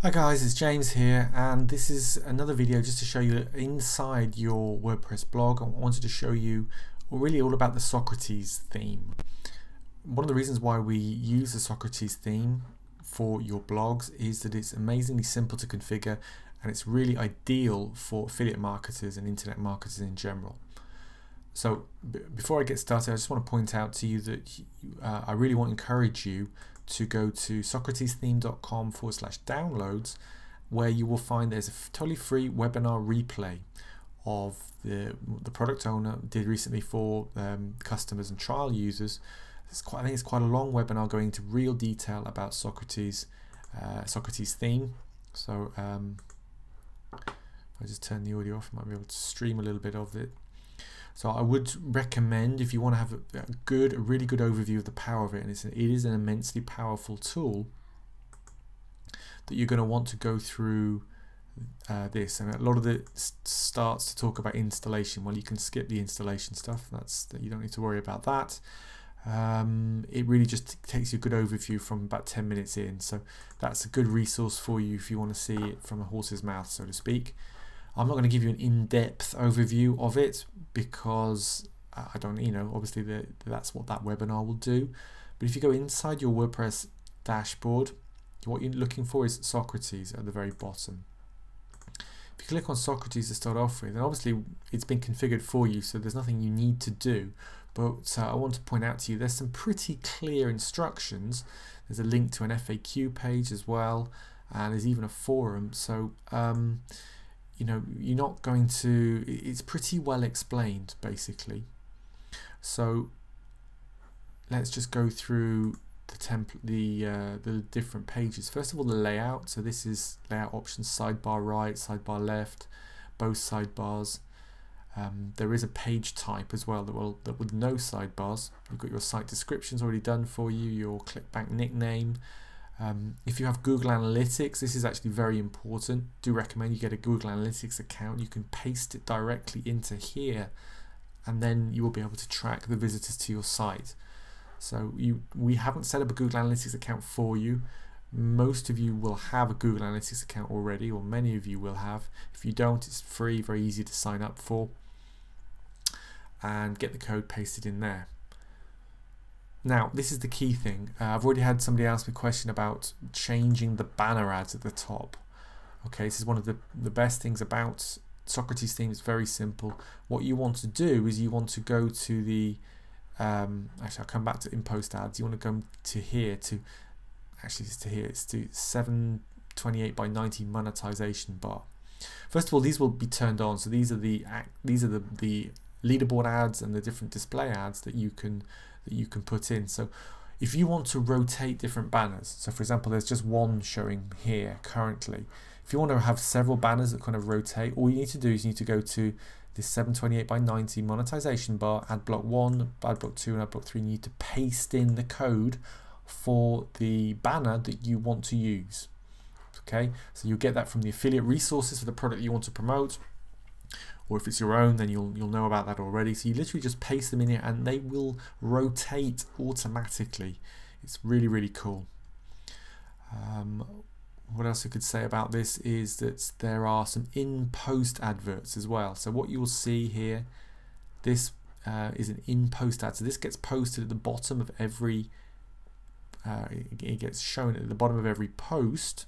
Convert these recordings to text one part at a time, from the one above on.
Hi guys, it's James here, and this is another video just to show you inside your WordPress blog. I wanted to show you really all about the Socrates theme. One of the reasons why we use the Socrates theme for your blogs is that it's amazingly simple to configure, and it's really ideal for affiliate marketers and internet marketers in general. So before I get started, I just want to point out to you that I really want to encourage you to go to socratestheme.com/downloads, where you will find there's a totally free webinar replay of the product owner did recently for customers and trial users. I think it's quite a long webinar going into real detail about Socrates theme. So if I just turn the audio off, I might be able to stream a little bit of it. So I would recommend, if you want to have a really good overview of the power of it, and it is an immensely powerful tool, that you're going to want to go through this. And a lot of it starts to talk about installation. Well, you can skip the installation stuff. You don't need to worry about that. It really just takes you a good overview from about 10 minutes in. So that's a good resource for you if you want to see it from a horse's mouth, so to speak. I'm not going to give you an in-depth overview of it because I don't, obviously that's what that webinar will do. But if you go inside your WordPress dashboard, what you're looking for is Socrates at the very bottom. If you click on Socrates to start off with, and obviously it's been configured for you, so there's nothing you need to do. But I want to point out to you there's some pretty clear instructions. There's a link to an FAQ page as well, and there's even a forum. So you're not going to, it's pretty well explained basically. So let's just go through the template, the different pages. First of all, the layout. So this is layout options: sidebar right, sidebar left, both sidebars. There is a page type as well that with no sidebars. You've got your site descriptions already done for you, your clickbank nickname. If you have Google Analytics, this is actually very important. Do recommend you get a Google Analytics account. You can paste it directly into here, and then you will be able to track the visitors to your site. So we haven't set up a Google Analytics account for you. Most of you will have a Google Analytics account already, or many of you will have. If you don't, it's free, very easy to sign up for, and get the code pasted in there. Now, this is the key thing. I've already had somebody ask me a question about changing the banner ads at the top. Okay, this is one of the best things about Socrates theme. It's very simple. What you want to do is you want to go to the, actually I'll come back to in-post ads. You want to go to here to, actually it's to here, it's to 728 by 90 monetization bar. First of all, these will be turned on. So these are the leaderboard ads and the different display ads that you can put in. So if you want to rotate different banners, so for example there's just one showing here currently, if you want to have several banners that kind of rotate, all you need to do is you need to go to this 728 by 90 monetization bar, add block 1, add block 2 and add block 3, and you need to paste in the code for the banner that you want to use. Okay, so you'll get that from the affiliate resources for the product you want to promote, or if it's your own, then you'll know about that already. So you literally just paste them in here and they will rotate automatically. It's really, really cool. What else I could say about this is that there are some in-post adverts as well. So what you will see here, this is an in-post ad. So this gets posted at the bottom of every, it gets shown at the bottom of every post.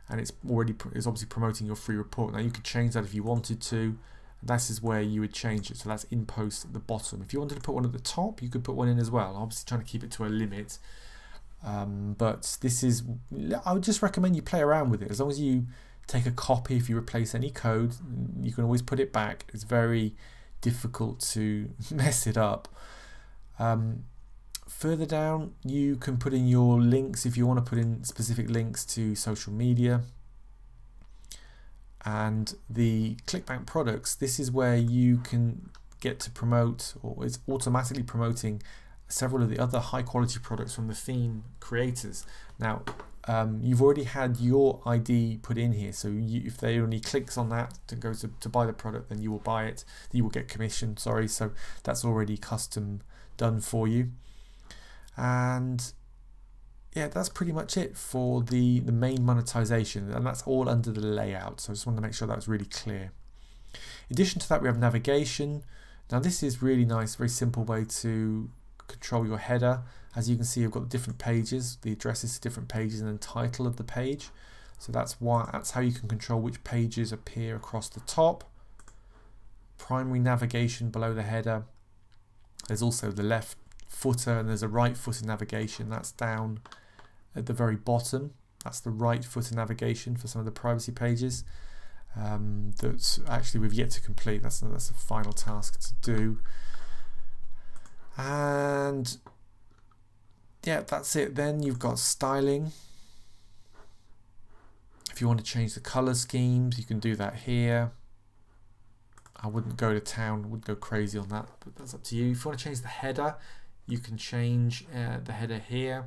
And it's obviously promoting your free report. Now you could change that if you wanted to. This is where you would change it. So that's in post at the bottom. If you wanted to put one at the top, you could put one in as well. Obviously trying to keep it to a limit. But this is, I would just recommend you play around with it. As long as you take a copy, if you replace any code, you can always put it back. It's very difficult to mess it up. Further down, you can put in your links if you want to put in specific links to social media. And the ClickBank products, this is where you can get to promote, or it's automatically promoting several of the other high quality products from the theme creators. Now, you've already had your ID put in here, so if they only clicks on that to go to buy the product, then you will buy it, you will get commission, sorry, so that's already custom done for you. And yeah, that's pretty much it for the main monetization, and that's all under the layout. So I just wanted to make sure that was really clear. In addition to that, we have navigation. Now this is really nice, very simple way to control your header. As you can see, you've got different pages, the addresses to different pages, and then title of the page. So that's how you can control which pages appear across the top. Primary navigation below the header. There's also the left footer, and there's a right footer navigation. That's down at the very bottom. That's the right footer navigation for some of the privacy pages. That actually we've yet to complete. That's a final task to do. And yeah, that's it. Then you've got styling. If you want to change the color schemes, you can do that here. I wouldn't go to town, wouldn't go crazy on that, but that's up to you. If you want to change the header, you can change the header here,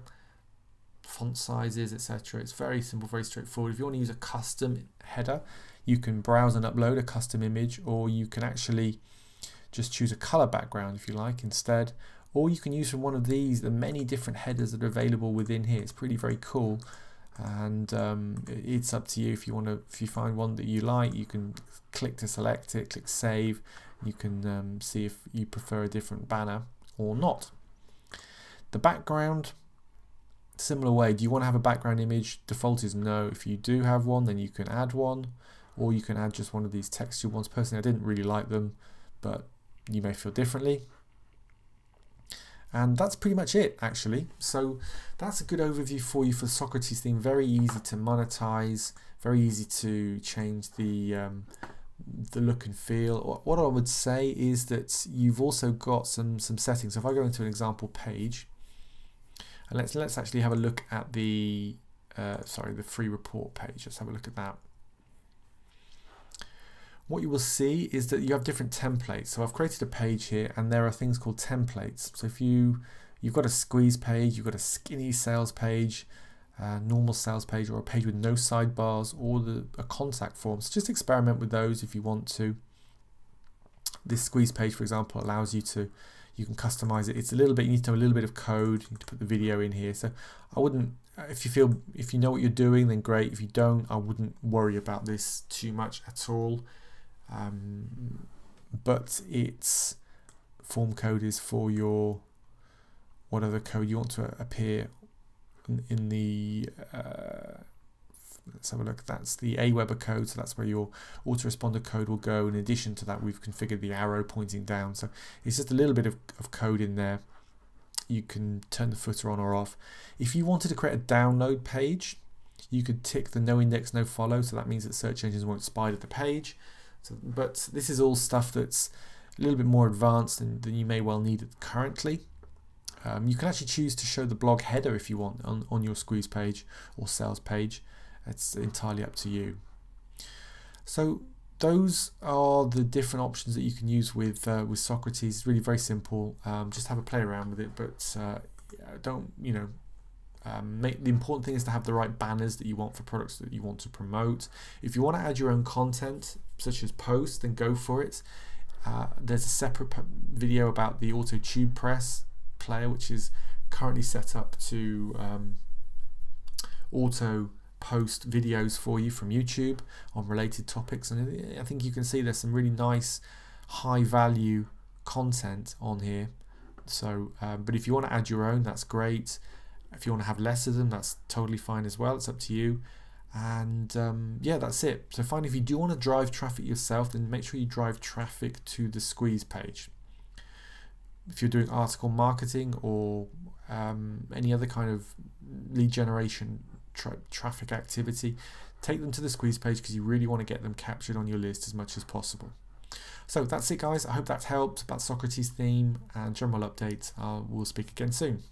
font sizes, etc. It's very simple, very straightforward. If you want to use a custom header, you can browse and upload a custom image, or you can actually just choose a color background if you like instead, or you can use from one of these, the many different headers that are available within here. It's pretty very cool, and it's up to you. If you find one that you like, you can click to select it, click save. You can see if you prefer a different banner or not. The background, similar way. Do you want to have a background image? Default is no. If you do have one, then you can add one, or you can add just one of these textual ones. Personally, I didn't really like them, but you may feel differently. And that's pretty much it, actually. So that's a good overview for you for the Socrates theme. Very easy to monetize, very easy to change the look and feel. What I would say is that you've also got some settings. So if I go into an example page, and let's actually have a look at the free report page. Let's have a look at that. What you will see is that you have different templates. So I've created a page here, and there are things called templates. So if you've got a squeeze page, you've got a skinny sales page, normal sales page, or a page with no sidebars, or a contact form. So just experiment with those if you want to. This squeeze page, for example, allows you can customize it. It's a little bit, you need to know a little bit of code. You need to put the video in here. So I wouldn't, if you know what you're doing, then great. If you don't, I wouldn't worry about this too much at all. But its form code is for your whatever code you want to appear in the let's have a look. That's the Aweber code, so that's where your autoresponder code will go. In addition to that, we've configured the arrow pointing down, so it's just a little bit of code in there. You can turn the footer on or off. If you wanted to create a download page, you could tick the no index, no follow, so that means that search engines won't spider the page. But this is all stuff that's a little bit more advanced than you may well need currently. You can actually choose to show the blog header if you want on your squeeze page or sales page. It's entirely up to you. So those are the different options that you can use with Socrates. It's really very simple. Just have a play around with it, but don't, the important thing is to have the right banners that you want for products that you want to promote. If you want to add your own content, such as posts, then go for it. There's a separate video about the Auto Tube Press player, which is currently set up to auto post videos for you from YouTube on related topics, and I think you can see there's some really nice high value content on here. So but if you want to add your own, that's great. If you want to have less of them, that's totally fine as well. It's up to you. And yeah, that's it. So finally, if you do want to drive traffic yourself, then make sure you drive traffic to the squeeze page. If you're doing article marketing or any other kind of lead generation traffic activity, take them to the squeeze page, because you really want to get them captured on your list as much as possible. So that's it, guys. I hope that's helped about Socrates theme and general update. We'll speak again soon.